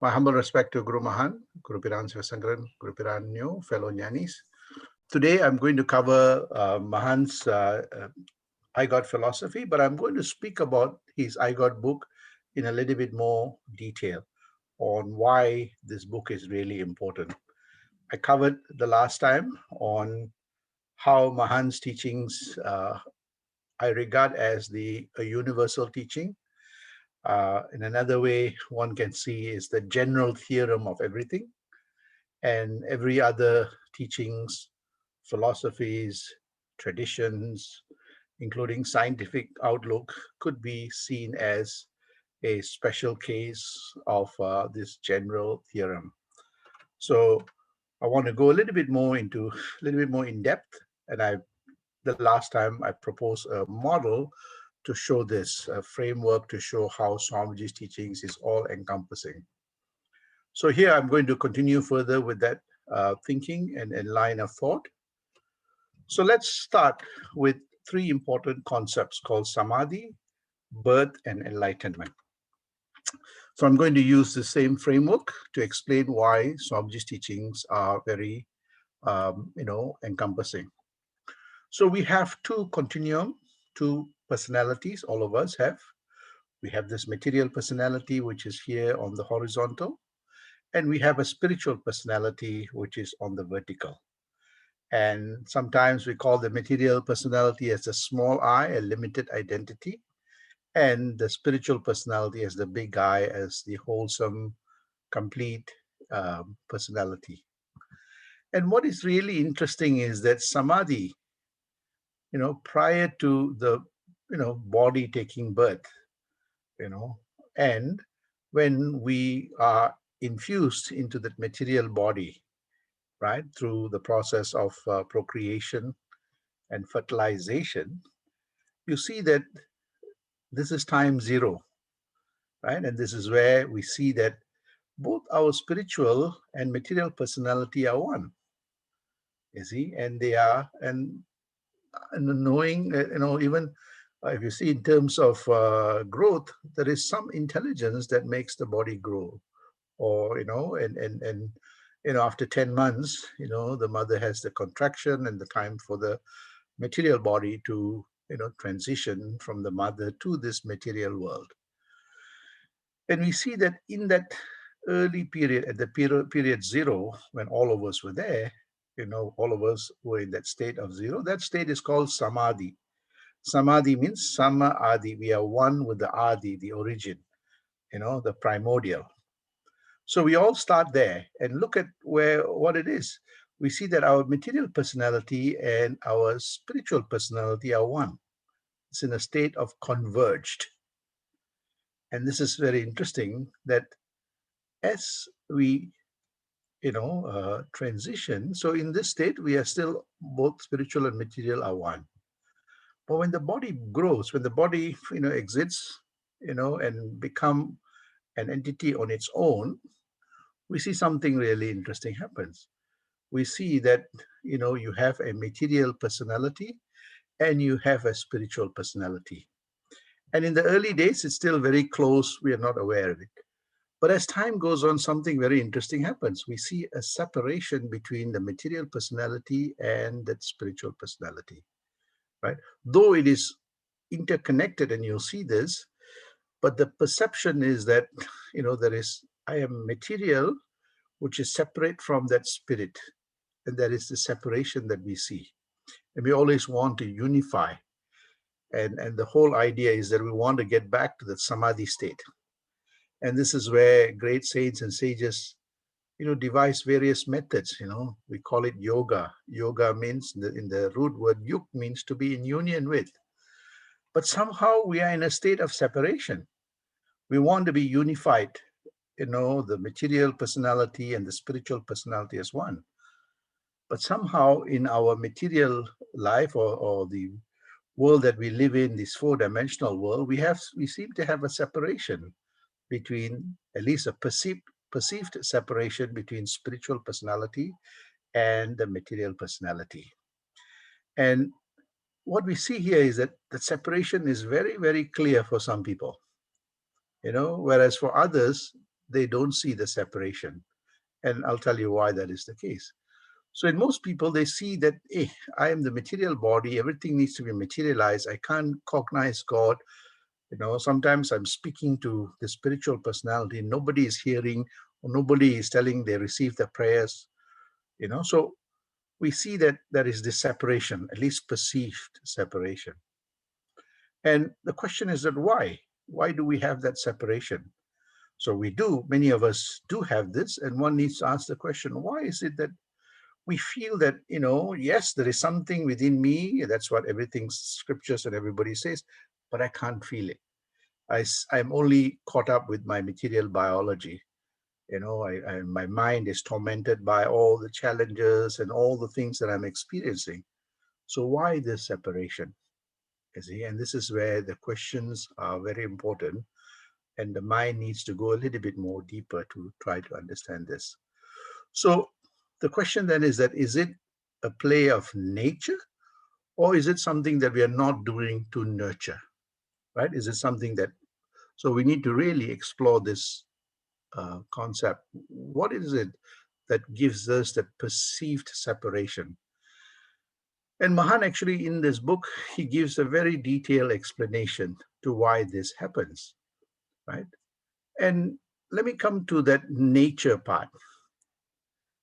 My humble respect to Guru Mahan, Guru Piran Sivasangran, Guru Piran Nyo, fellow Jnanis. Today I'm going to cover Mahan's I God philosophy, but I'm going to speak about his I God book in a little bit more detail on why this book is really important. I covered the last time on how Mahan's teachings I regard as a universal teaching. In another way, one can see is the general theorem of everything, and every other teachings, philosophies, traditions, including scientific outlook, could be seen as a special case of this general theorem. So I want to go a little bit more into a little bit more in depth, and the last time I proposed a model to show this, a framework to show how Swamiji's teachings is all encompassing. So here I'm going to continue further with that thinking and line of thought. So let's start with three important concepts called samadhi, birth, and enlightenment. So I'm going to use the same framework to explain why Swamiji's teachings are very, encompassing. So we have two continuum, two personalities, all of us have. We have this material personality, which is here on the horizontal, and we have a spiritual personality, which is on the vertical. And sometimes we call the material personality as a small I, a limited identity, and the spiritual personality as the big I, as the wholesome, complete personality. And what is really interesting is that samadhi, prior to the, body taking birth, you know, and when we are infused into that material body, right, through the process of procreation and fertilization, you see that this is time zero, right? And this is where we see that both our spiritual and material personality are one, you see, and they are, and knowing, even if you see in terms of growth, there is some intelligence that makes the body grow, or, after 10 months, the mother has the contraction and the time for the material body to, transition from the mother to this material world. And we see that in that early period, at the period zero, when all of us were there, all of us were in that state of zero. That state is called samadhi. Samadhi means sama adi. We are one with the adi, the origin, the primordial. So we all start there and look at what it is. We see that our material personality and our spiritual personality are one. It's in a state of converged. And this is very interesting that as we, transition, so in this state, we are still both spiritual and material are one. But when the body grows, when the body, exits, and become an entity on its own, we see something really interesting happens. We see that, you have a material personality and you have a spiritual personality. And in the early days, it's still very close. We are not aware of it. But as time goes on, something very interesting happens. We see a separation between the material personality and that spiritual personality, right? Though it is interconnected, and you'll see this, but the perception is that, I am material, which is separate from that spirit. And that is the separation that we see. And we always want to unify. And the whole idea is that we want to get back to the samadhi state. And this is where great saints and sages, devise various methods. We call it yoga. Yoga means, in the root word, yuk means to be in union with. But somehow we are in a state of separation. We want to be unified, the material personality and the spiritual personality as one. But somehow in our material life, or the world that we live in, this four-dimensional world, we seem to have a separation between, at least a perceived separation between spiritual personality and the material personality. And what we see here is that the separation is very, very clear for some people, whereas for others, they don't see the separation. And I'll tell you why that is the case. So in most people, they see that, hey, I am the material body, everything needs to be materialized. I can't cognize God. Sometimes I'm speaking to the spiritual personality, nobody is hearing, or nobody is telling they receive the prayers. So we see that there is this separation, at least perceived separation. And the question is that why? Why do we have that separation? So many of us do have this, and one needs to ask the question, why is it that we feel that, yes, there is something within me, that's what everything scriptures and everybody says, but I can't feel it. I'm only caught up with my material biology. My mind is tormented by all the challenges and all the things that I'm experiencing. So why this separation? You see, and this is where the questions are very important, and the mind needs to go a little bit more deeper to try to understand this. So the question then is it a play of nature, or is it something that we are not doing to nurture? Right? Is it something that, so we need to really explore this concept. What is it that gives us that perceived separation? And Mahan actually in this book, he gives a very detailed explanation to why this happens, right? And let me come to that nature part.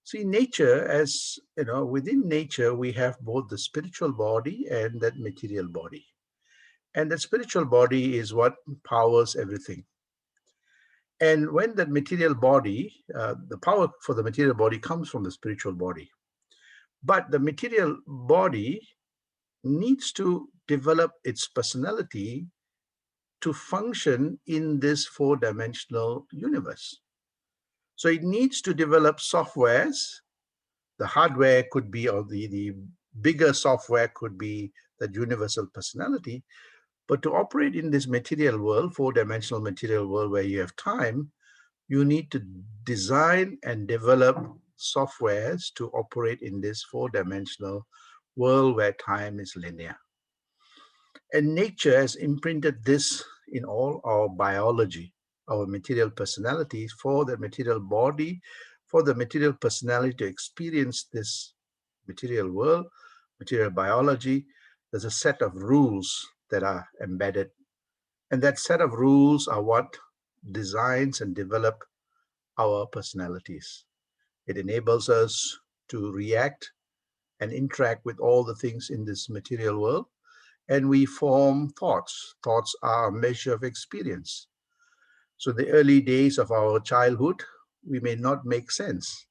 See, nature, as you know, within nature, we have both the spiritual body and that material body. And that spiritual body is what powers everything. And when that material body, the power for the material body comes from the spiritual body. But the material body needs to develop its personality to function in this four-dimensional universe. So it needs to develop softwares. The hardware could be, or the bigger software could be that universal personality. But to operate in this material world, four-dimensional material world where you have time, you need to design and develop softwares to operate in this four-dimensional world where time is linear. And nature has imprinted this in all our biology, our material personalities, for the material body, for the material personality to experience this material world, material biology. There's a set of rules that are embedded. And that set of rules are what designs and develop our personalities. It enables us to react and interact with all the things in this material world, and we form thoughts. Thoughts are a measure of experience. So, the early days of our childhood, we may not make sense.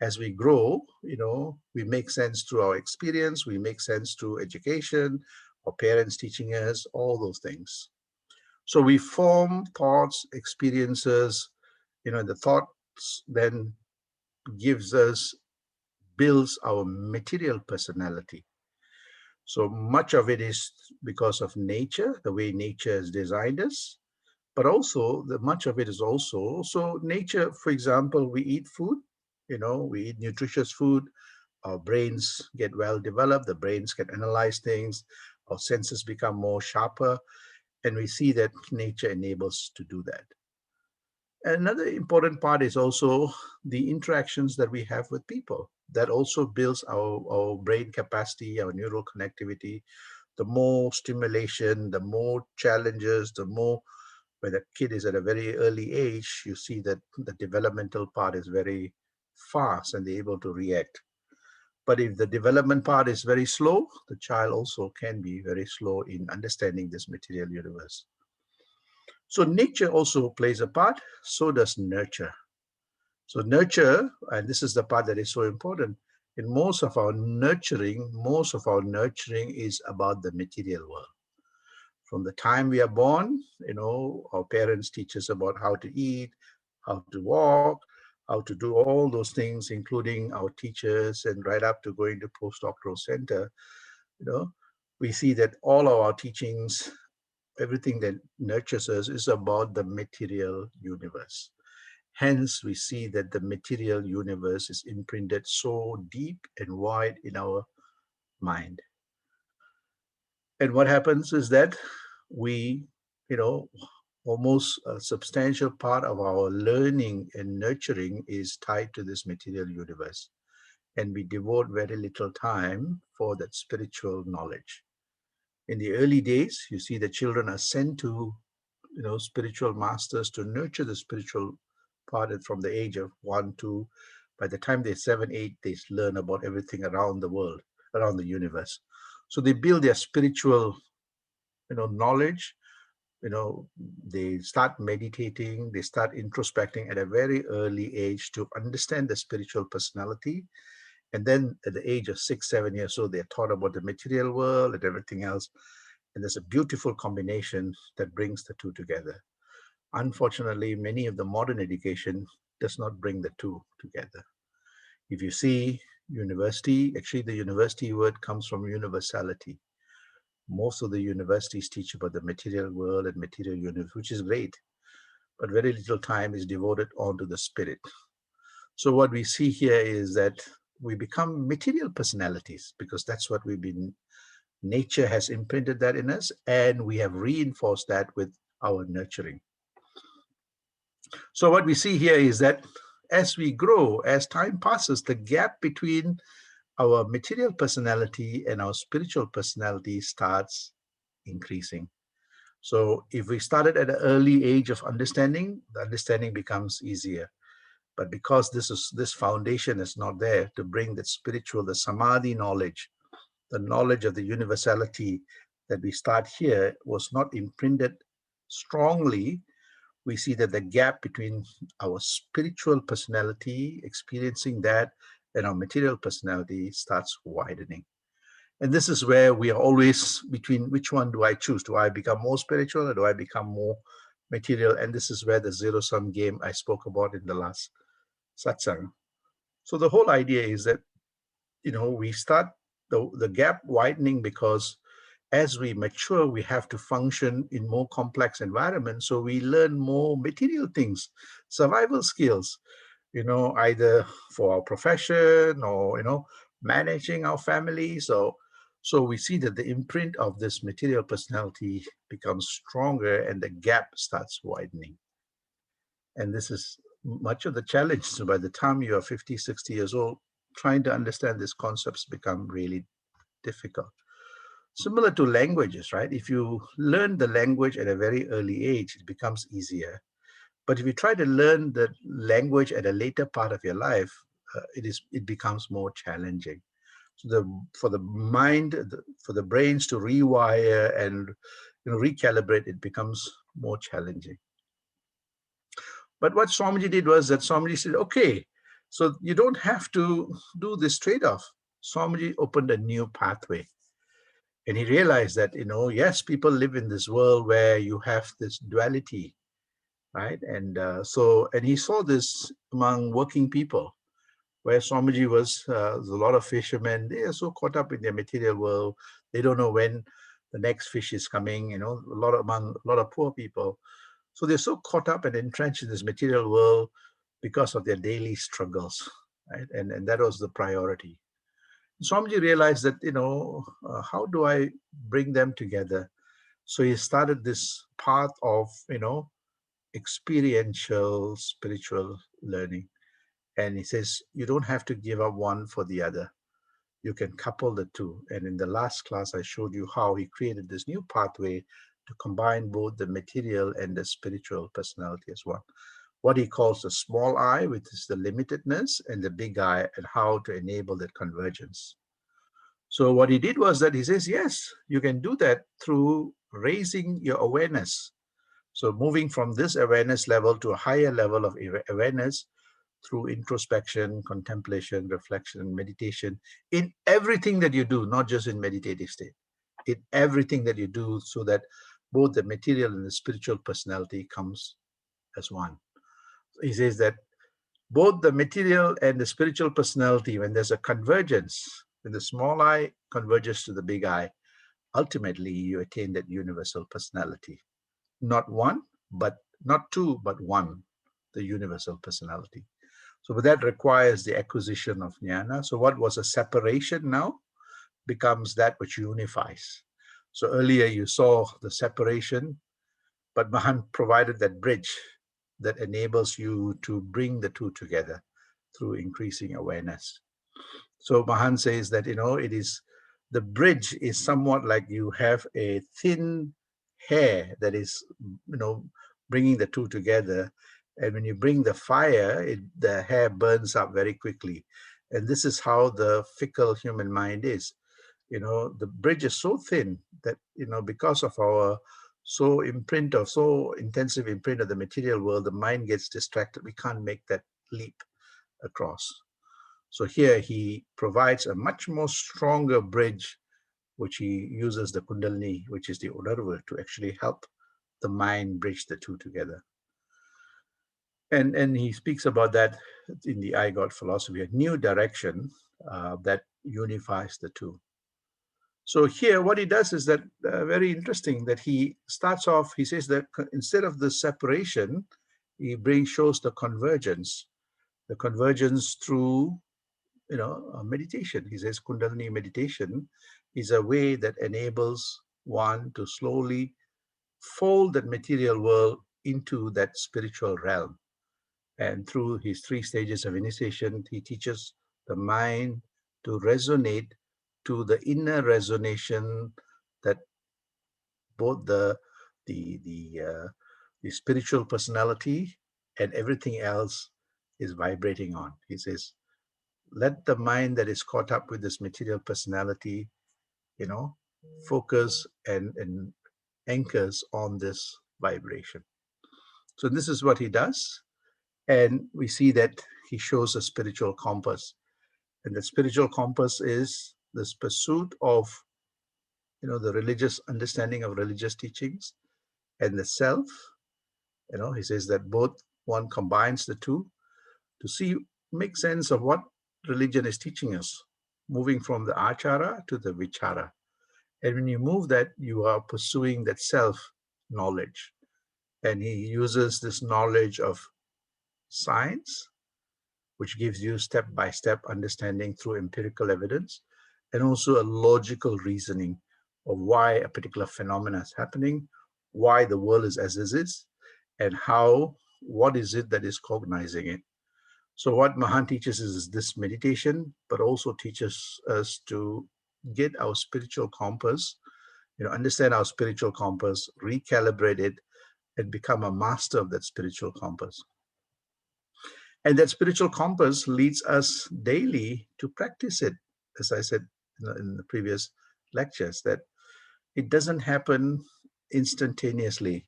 As we grow, we make sense through our experience, we make sense through education, our parents teaching us, all those things. So, we form thoughts, experiences, the thoughts then gives us, builds our material personality. So much of it is because of nature, the way nature has designed us, but also much of it is also, so nature, for example, we eat food, we eat nutritious food, our brains get well developed, the brains can analyze things, our senses become more sharper, and we see that nature enables to do that. Another important part is also the interactions that we have with people. That also builds our brain capacity, our neural connectivity. The more stimulation, the more challenges, the more, when a kid is at a very early age, you see that the developmental part is very fast and they're able to react. But if the development part is very slow, the child also can be very slow in understanding this material universe. So nature also plays a part, so does nurture. So nurture, and this is the part that is so important, in most of our nurturing is about the material world. From the time we are born, our parents teach us about how to eat, how to walk, how to do all those things, including our teachers, and right up to going to postdoctoral center, you know, we see that all of our teachings, everything that nurtures us is about the material universe. Hence, we see that the material universe is imprinted so deep and wide in our mind. And what happens is that we, you know, almost a substantial part of our learning and nurturing is tied to this material universe. And we devote very little time for that spiritual knowledge. In the early days, you see the children are sent to, spiritual masters to nurture the spiritual part. And from the age of 1, 2, by the time they're 7, 8, they learn about everything around the world, around the universe. So they build their spiritual, knowledge. They start meditating, they start introspecting at a very early age to understand the spiritual personality. And then at the age of 6, 7 years old, they're taught about the material world and everything else. And there's a beautiful combination that brings the two together. Unfortunately, many of the modern education does not bring the two together. If you see university, actually the university word comes from universality. Most of the universities teach about the material world and material universe, which is great, but very little time is devoted onto the spirit. So what we see here is that we become material personalities because that's what we've been, nature has imprinted that in us, and we have reinforced that with our nurturing. So what we see here is that as we grow, as time passes, the gap between our material personality and our spiritual personality starts increasing. So if we started at an early age of understanding, the understanding becomes easier. But because this foundation is not there to bring that spiritual, the samadhi knowledge, the knowledge of the universality that we start here was not imprinted strongly, we see that the gap between our spiritual personality, experiencing that, and our material personality starts widening. And this is where we are always between which one do I choose? Do I become more spiritual or do I become more material? And this is where the zero-sum game I spoke about in the last satsang. So the whole idea is that, we start the gap widening because as we mature, we have to function in more complex environments. So we learn more material things, survival skills, either for our profession or, managing our family. So we see that the imprint of this material personality becomes stronger and the gap starts widening. And this is much of the challenge. So by the time you are 50, 60 years old, trying to understand these concepts become really difficult. Similar to languages, right? If you learn the language at a very early age, it becomes easier. But if you try to learn the language at a later part of your life, it becomes more challenging. So for the mind, for the brains to rewire and recalibrate, it becomes more challenging. But what Swamiji did was that Swamiji said, okay, so you don't have to do this trade-off. Swamiji opened a new pathway. And he realized that, yes, people live in this world where you have this duality, right? And he saw this among working people, where Swamiji was, there's a lot of fishermen. They are so caught up in their material world, they don't know when the next fish is coming. Among a lot of poor people, so they're so caught up and entrenched in this material world because of their daily struggles, right? And that was the priority. Swamiji realized that, how do I bring them together? So he started this path of, experiential spiritual learning. And he says, you don't have to give up one for the other. You can couple the two. And in the last class, I showed you how he created this new pathway to combine both the material and the spiritual personality as well. What he calls the small I, which is the limitedness, and the big I, and how to enable that convergence. So what he did was that he says, yes, you can do that through raising your awareness. So moving from this awareness level to a higher level of awareness through introspection, contemplation, reflection, meditation, in everything that you do, not just in meditative state, in everything that you do, so that both the material and the spiritual personality comes as one. He says that both the material and the spiritual personality, when there's a convergence, when the small I converges to the big I, ultimately you attain that universal personality. Not one, but not two, but one, the universal personality. So but that requires the acquisition of jnana. So what was a separation now becomes that which unifies. So earlier you saw the separation, But Mahan provided that bridge that enables you to bring the two together through increasing awareness. So Mahan says that, it is the bridge is somewhat like you have a thin hair that is, bringing the two together. And when you bring the fire, the hair burns up very quickly. And this is how the fickle human mind is. The bridge is so thin that, because of our so intensive imprint of the material world, the mind gets distracted. We can't make that leap across. So here he provides a much more stronger bridge, which he uses the Kundalini, which is the Unarva, to actually help the mind bridge the two together. And he speaks about that in the I God philosophy, a new direction that unifies the two. So here, what he does is that very interesting that he starts off. He says that instead of the separation, he shows the convergence through meditation. He says Kundalini meditation is a way that enables one to slowly fold that material world into that spiritual realm. And through his 3 stages of initiation, he teaches the mind to resonate to the inner resonation that both the spiritual personality and everything else is vibrating on. He says, let the mind that is caught up with this material personality, focus and anchors on this vibration. So this is what he does. And we see that he shows a spiritual compass. And the spiritual compass is this pursuit of, the religious understanding of religious teachings and the self. He says that both one combines the two to make sense of what religion is teaching us, moving from the achara to the vichara. And when you move that, you are pursuing that self knowledge. And he uses this knowledge of science, which gives you step-by-step understanding through empirical evidence, and also a logical reasoning of why a particular phenomenon is happening, why the world is as it is, and what is it that is cognizing it. So what Mahan teaches is this meditation, but also teaches us to get our spiritual compass, understand our spiritual compass, recalibrate it, and become a master of that spiritual compass. And that spiritual compass leads us daily to practice it, as I said in the previous lectures, that it doesn't happen instantaneously.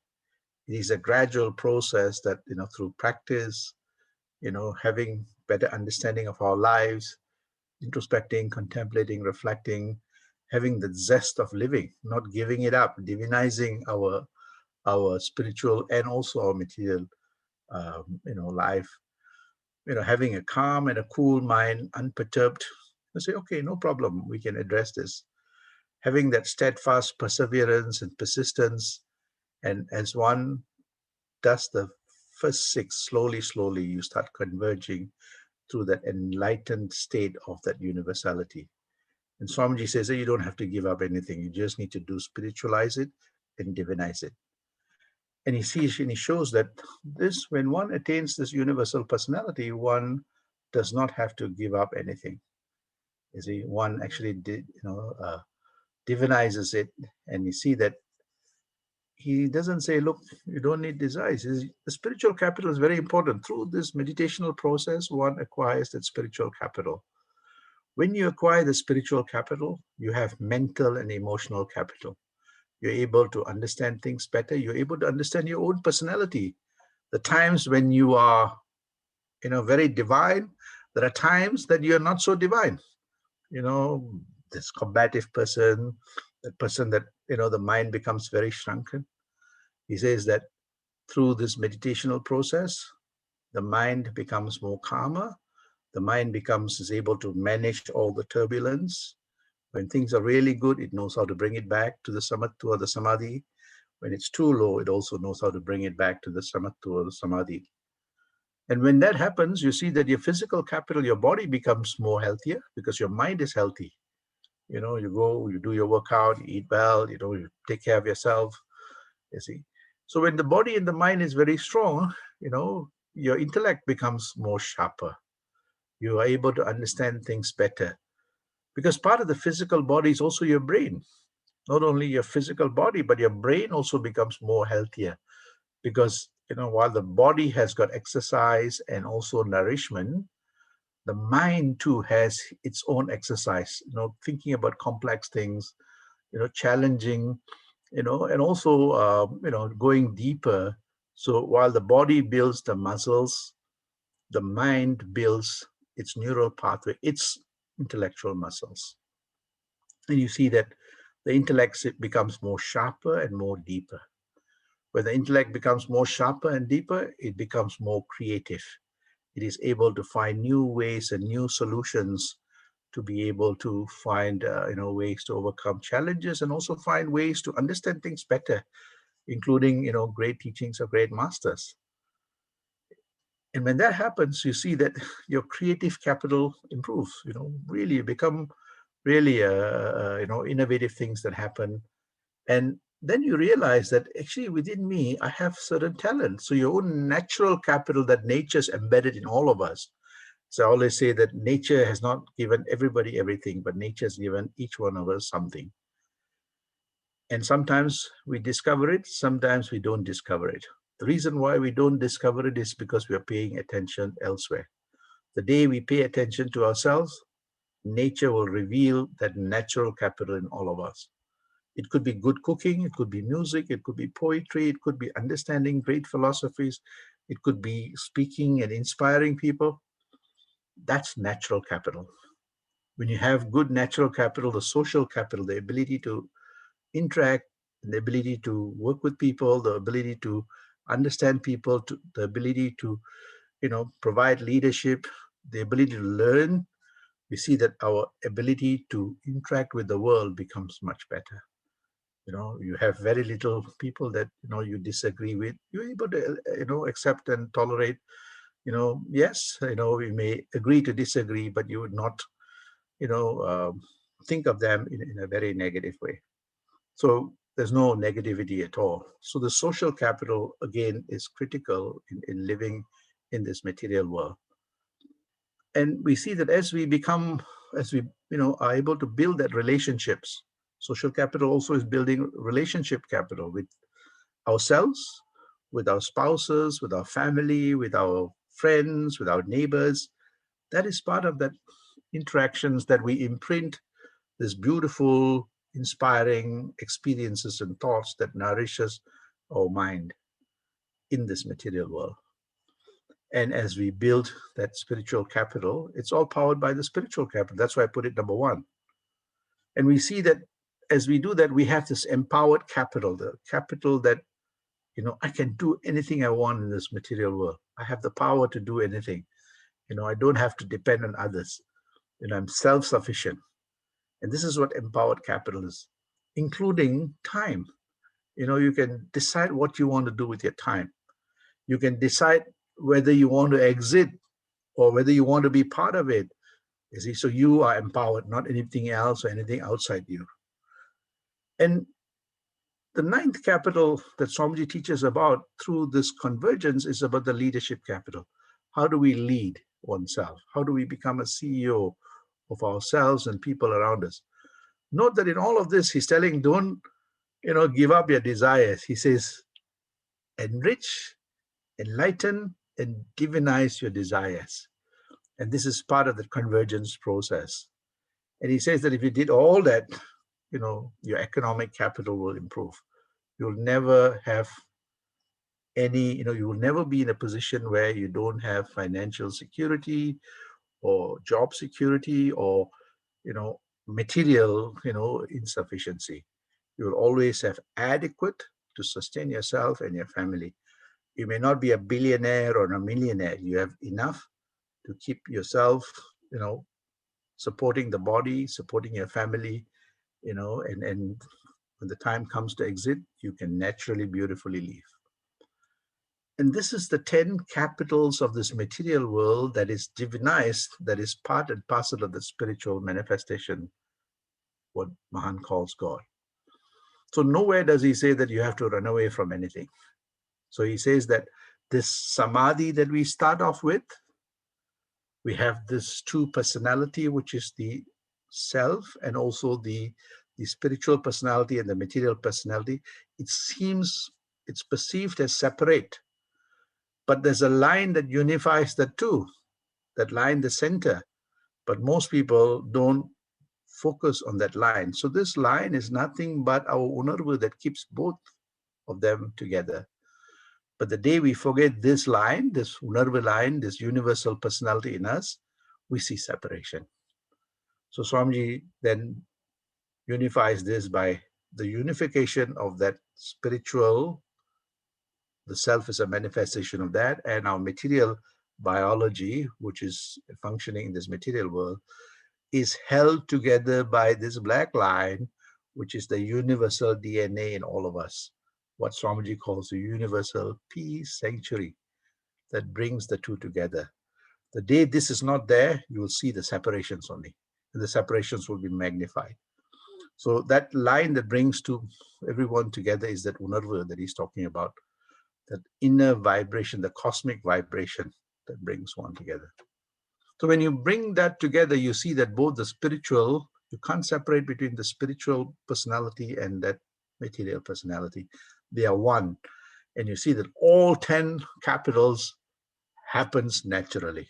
It is a gradual process that, through practice, having better understanding of our lives, introspecting, contemplating, reflecting, having the zest of living, not giving it up, divinizing our spiritual and also our material, life. Having a calm and a cool mind, unperturbed. I say, okay, no problem, we can address this. Having that steadfast perseverance and persistence, and as one does the first 6, slowly, you start converging through that enlightened state of that universality. And Swamiji says that you don't have to give up anything. You just need to spiritualize it and divinize it. And he shows that when one attains this universal personality, one does not have to give up anything. You see, one actually divinizes it, and you see that he doesn't say, look, you don't need desires. The spiritual capital is very important. Through this meditational process, one acquires that spiritual capital. When you acquire the spiritual capital, you have mental and emotional capital. You're able to understand things better. You're able to understand your own personality. The times when you are, very divine, there are times that you're not so divine. This combative person, that person that, the mind becomes very shrunken. He says that through this meditational process, the mind becomes more calmer. The mind is able to manage all the turbulence. When things are really good, it knows how to bring it back to the samattu or the samadhi. When it's too low, it also knows how to bring it back to the samattu or the samadhi. And when that happens, you see that your physical capital, your body becomes more healthier because your mind is healthy. You go, you do your workout, you eat well, you take care of yourself, you see. So when the body and the mind is very strong, your intellect becomes more sharper. You are able to understand things better, because part of the physical body is also your brain. Not only your physical body, but your brain also becomes more healthier, because while the body has got exercise and also nourishment, the mind too has its own exercise, thinking about complex things, challenging, and also going deeper. So while the body builds the muscles, the mind builds its neural pathway, its intellectual muscles. And you see that the intellect becomes more sharper and more deeper. When the intellect becomes more sharper and deeper, it becomes more creative. It is able to find new ways and new solutions to be able to find ways to overcome challenges, and also find ways to understand things better, including great teachings of great masters. And when that happens, you see that your creative capital improves. Really you become really innovative things that happen. And then you realize that actually within me I have certain talent. So your own natural capital that nature's embedded in all of us. So I always say that nature has not given everybody everything, but nature has given each one of us something. And sometimes we discover it, sometimes we don't discover it. The reason why we don't discover it is because we are paying attention elsewhere. The day we pay attention to ourselves, nature will reveal that natural capital in all of us. It could be good cooking, it could be music, it could be poetry, it could be understanding great philosophies, it could be speaking and inspiring people. That's natural capital. When you have good natural capital, the social capital, the ability to interact, the ability to work with people, the ability to understand people, the ability to provide leadership, the ability to learn, we see that our ability to interact with the world becomes much better. You have very little people that you disagree with. You're able to accept and tolerate. Yes, we may agree to disagree, but you would not you know think of them in a very negative way. So there's no negativity at all. So the social capital again is critical in living in this material world. And we see that as we are able to build that relationships, social capital also is building relationship capital with ourselves, with our spouses, with our family, with our friends, with our neighbors. That is part of that interactions that we imprint this beautiful, inspiring experiences and thoughts that nourishes our mind in this material world. And as we build that spiritual capital, it's all powered by the spiritual capital. That's why I put it number one. And we see that as we do that, we have this empowered capital, the capital that, I can do anything I want in this material world. I have the power to do anything. I don't have to depend on others. I'm self sufficient. And this is what empowered capital is, including time. You can decide what you want to do with your time. You can decide whether you want to exit or whether you want to be part of it. You see, so you are empowered, not anything else or anything outside you. And the ninth capital that Swamiji teaches about through this convergence is about the leadership capital. How do we lead oneself? How do we become a CEO of ourselves and people around us? Note that in all of this, he's telling, don't, give up your desires. He says, enrich, enlighten, and divinize your desires. And this is part of the convergence process. And he says that if you did all that, your economic capital will improve. You'll never have any, you will never be in a position where you don't have financial security or job security or, material, insufficiency. You will always have adequate to sustain yourself and your family. You may not be a billionaire or a millionaire. You have enough to keep yourself, supporting the body, supporting your family, and when the time comes to exit, you can naturally, beautifully leave. And this is the 10 capitals of this material world that is divinized, that is part and parcel of the spiritual manifestation, what Mahan calls God. So nowhere does he say that you have to run away from anything. So he says that this samadhi that we start off with, we have this true personality, which is the self, and also the spiritual personality and the material personality. It seems it's perceived as separate, but there's a line that unifies the two, that line, the center. But most people don't focus on that line. So this line is nothing but our unarvu that keeps both of them together. But the day we forget this line, this unarvu line, this universal personality in us, we see separation. So Swamiji then unifies this by the unification of that spiritual, the self is a manifestation of that, and our material biology, which is functioning in this material world, is held together by this black line, which is the universal DNA in all of us, what Swamiji calls the universal peace sanctuary that brings the two together. The day this is not there, you will see the separations only, and the separations will be magnified. So that line that brings to everyone together is that unarva that he's talking about, that inner vibration, the cosmic vibration that brings one together. So when you bring that together, you see that both the spiritual, you can't separate between the spiritual personality and that material personality. They are one. And you see that all 10 capitals happens naturally.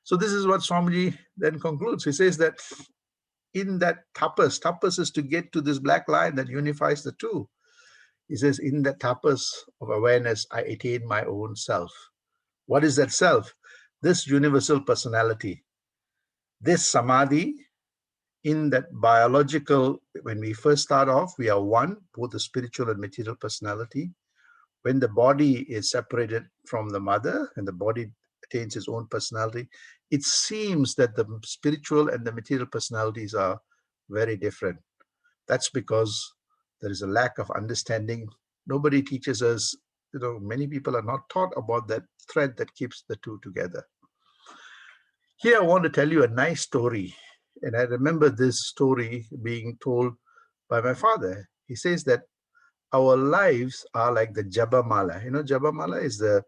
So this is what Swamiji then concludes. He says that in that tapas is to get to this black line that unifies the two. He says, in that tapas of awareness, I attain my own self. What is that self? This universal personality, this samadhi, in that biological, when we first start off, we are one, both the spiritual and material personality. When the body is separated from the mother and the body attains its own personality, it seems that the spiritual and the material personalities are very different. That's because there is a lack of understanding. Nobody teaches us, many people are not taught about that thread that keeps the two together. Here I want to tell you a nice story. And I remember this story being told by my father. He says that our lives are like the Jabamala. Jabamala is the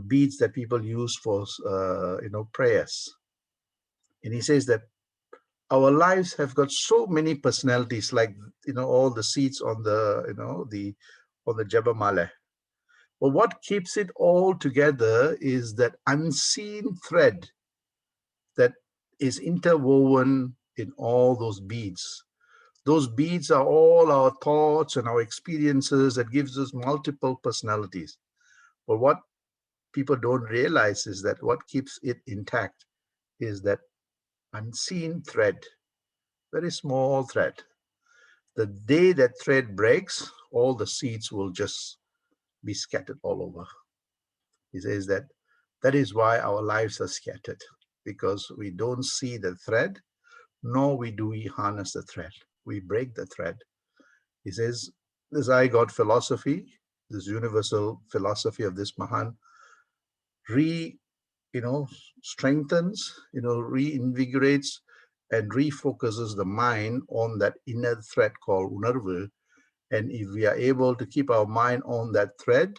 beads that people use for prayers. And he says that our lives have got so many personalities, like all the seeds on the Jabamala. But what keeps it all together is that unseen thread that is interwoven in all those beads. Those beads are all our thoughts and our experiences that gives us multiple personalities. But what people don't realize is that what keeps it intact is that unseen thread, very small thread. The day that thread breaks, all the seeds will just be scattered all over. He says that is why our lives are scattered, because we don't see the thread, nor do we harness the thread. We break the thread. He says, this I God philosophy, this universal philosophy of this Mahan, strengthens, reinvigorates and refocuses the mind on that inner thread called unarvu. And if we are able to keep our mind on that thread,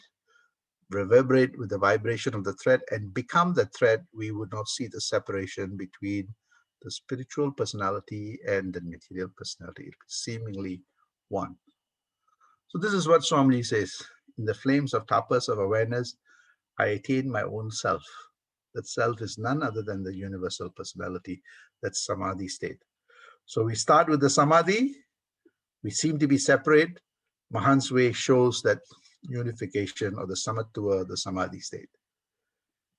reverberate with the vibration of the thread and become the thread, we would not see the separation between the spiritual personality and the material personality. It is seemingly one. So this is what Swamiji says. In the flames of tapas of awareness, I attain my own self. That self is none other than the universal personality, that's samadhi state. So we start with the samadhi. We seem to be separate. Mahan's way shows that unification or the samatva, the samadhi state.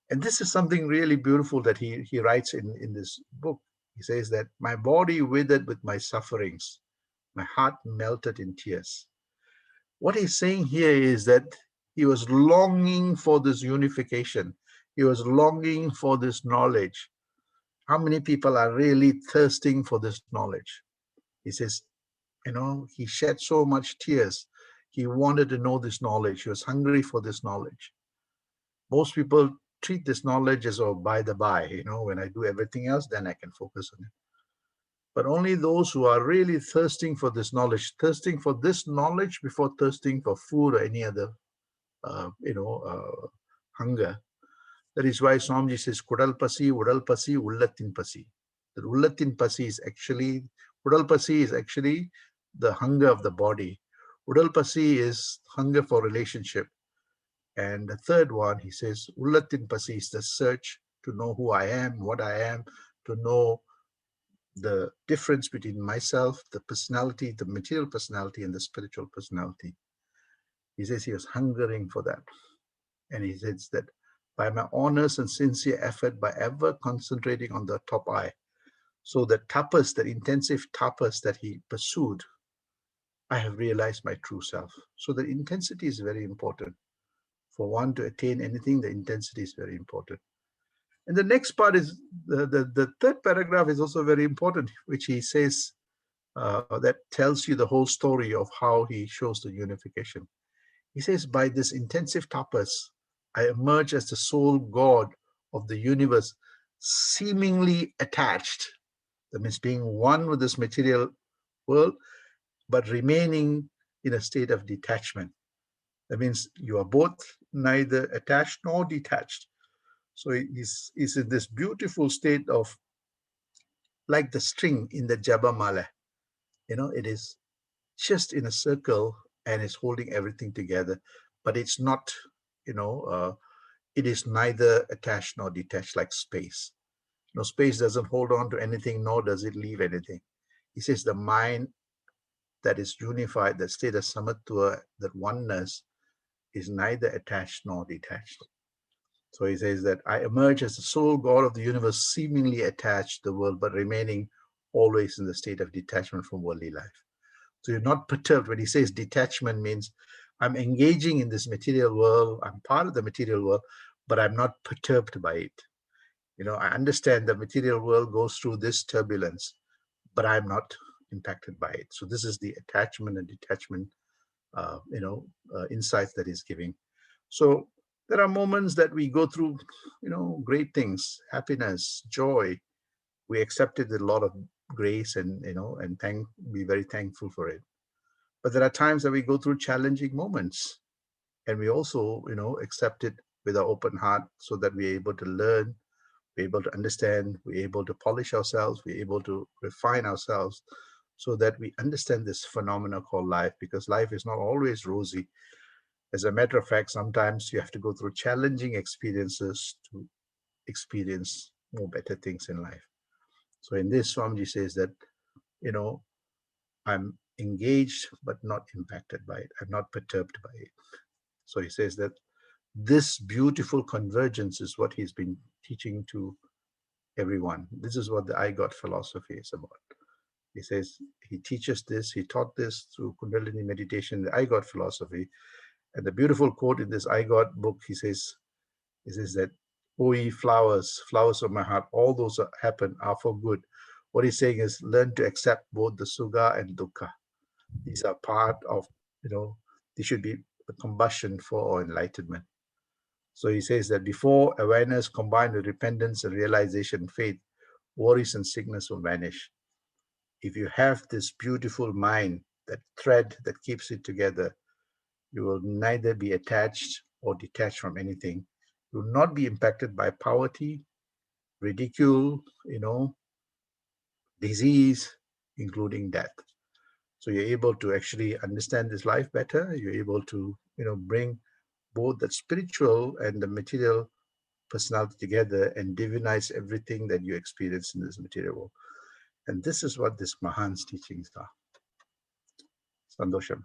And this is something really beautiful that he writes in this book. He says that my body withered with my sufferings, my heart melted in tears. What he's saying here is that he was longing for this unification. He was longing for this knowledge. How many people are really thirsting for this knowledge? He says, he shed so much tears. He wanted to know this knowledge. He was hungry for this knowledge. Most people treat this knowledge as, by the by, when I do everything else, then I can focus on it. but only those who are really thirsting for this knowledge, thirsting for this knowledge before thirsting for food or any other, hunger. That is why Swamiji says, Kudal pasi, udal pasi, ullatin pasi. The ullatin pasi is actually, udal pasi is actually the hunger of the body. Udal pasi is hunger for relationship. And the third one, he says, ullatin pasi is the search to know who I am, what I am, to know the difference between myself, the personality, the material personality, and the spiritual personality. He says he was hungering for that. And he says that by my honest and sincere effort, by ever concentrating on the top eye, so the tapas, the intensive tapas that he pursued, I have realized my true self. So the intensity is very important. For one to attain anything, the intensity is very important. And the next part is the third paragraph is also very important, which he says that tells you the whole story of how he shows the unification. He says, by this intensive tapas, I emerge as the sole God of the universe, seemingly attached. That means being one with this material world, but remaining in a state of detachment. That means you are both neither attached nor detached. So he's in this beautiful state of like the string in the Jabamala. It is just in a circle and it's holding everything together, but it's not, it is neither attached nor detached like space. Space doesn't hold on to anything, nor does it leave anything. He says the mind that is unified, that state of samatva, that oneness, is neither attached nor detached. So he says that I emerge as the sole God of the universe, seemingly attached to the world, but remaining always in the state of detachment from worldly life. So you're not perturbed. When he says detachment means I'm engaging in this material world, I'm part of the material world, but I'm not perturbed by it. I understand the material world goes through this turbulence, but I'm not impacted by it. So this is the attachment and detachment, insights that he's giving. So there are moments that we go through, great things, happiness, joy. We accept it with a lot of grace and, and be very thankful for it. But there are times that we go through challenging moments and we also, accept it with our open heart so that we're able to learn, we're able to understand, we're able to polish ourselves, we're able to refine ourselves so that we understand this phenomena called life, because life is not always rosy. As a matter of fact, sometimes you have to go through challenging experiences to experience more better things in life. So in this, Swamiji says that, you know, I'm engaged but not impacted by it. I'm not perturbed by it. So he says that this beautiful convergence is what he's been teaching to everyone. This is what the I Got philosophy is about. He says he teaches this, he taught this through Kundalini meditation, the I Got philosophy. And the beautiful quote in this I Got book, he says that, "O ye flowers, flowers of my heart, all those that happen are for good." What he's saying is learn to accept both the sugha and dukkha. These are part of, they should be a combustion for enlightenment. So he says that before awareness combined with repentance and realization, faith, worries and sickness will vanish. If you have this beautiful mind, that thread that keeps it together, you will neither be attached or detached from anything. You will not be impacted by poverty, ridicule, disease, including death. So you're able to actually understand this life better. You're able to, bring both the spiritual and the material personality together and divinize everything that you experience in this material world. And this is what this Mahan's teachings are. Sandosham.